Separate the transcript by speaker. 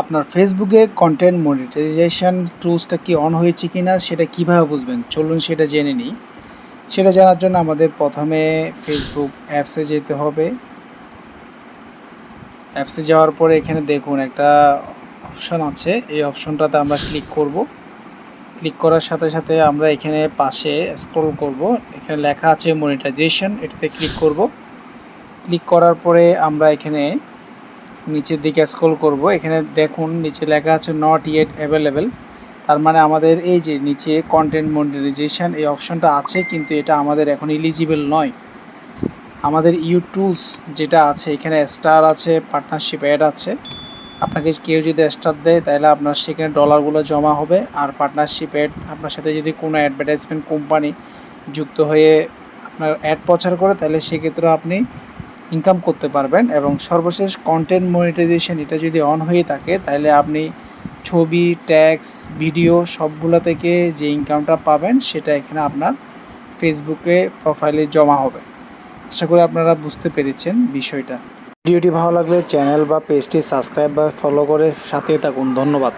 Speaker 1: আপনার ফেসবুকে content monetization টুলসটা কি অন হয়েছে কি না সেটা কীভাবে বুঝবেন? চলুন সেটা জেনে নিই। সেটা জানার জন্য আমাদের প্রথমে ফেসবুক অ্যাপসে যেতে হবে। অ্যাপসে যাওয়ার পরে এখানে দেখুন একটা অপশান আছে। এই অপশনটাতে আমরা ক্লিক করব। ক্লিক করার সাথে সাথে আমরা এখানে পাশে স্ক্রল করব। এখানে লেখা আছে মনিটাইজেশন, এটাতে ক্লিক করব। ক্লিক করার পরে আমরা এখানে নিচের দিকে স্ক্রল করব। এখানে দেখুন নিচে লেখা আছে নট ইয়েট অ্যাভেলেবেল। তার মানে আমাদের এই যে নিচে কন্টেন্ট মনিটাইজেশন এই অপশনটা আছে, কিন্তু এটা আমাদের এখন এলিজিবল নয়। আমাদের টুলস যেটা আছে এখানে স্টার আছে, পার্টনারশিপ অ্যাড আছে। আপনাকে কেউ যদি স্টার দেয় তাহলে আপনার সেখানে ডলারগুলো জমা হবে। আর পার্টনারশিপ অ্যাড, আপনার সাথে যদি কোনো অ্যাডভার্টাইজমেন্ট কোম্পানি যুক্ত হয়ে আপনার অ্যাড প্রচার করে তাহলে সেক্ষেত্রে আপনি ইনকাম করতে পারবেন। এবং সর্বশেষ কন্টেন্ট মনিটাইজেশন এটা যদি অন হয়ে থাকে তাহলে আপনি ছবি, ট্যাক্স, ভিডিও সবগুলো থেকে যে ইনকামটা পাবেন সেটা এখানে আপনার ফেসবুকে প্রোফাইলে জমা হবে। আশা করি আপনারা বুঝতে পেরেছেন বিষয়টা। ভিডিওটি ভালো লাগলে চ্যানেল বা পেজটি সাবস্ক্রাইব বা ফলো করে সাথে থাকুন। ধন্যবাদ।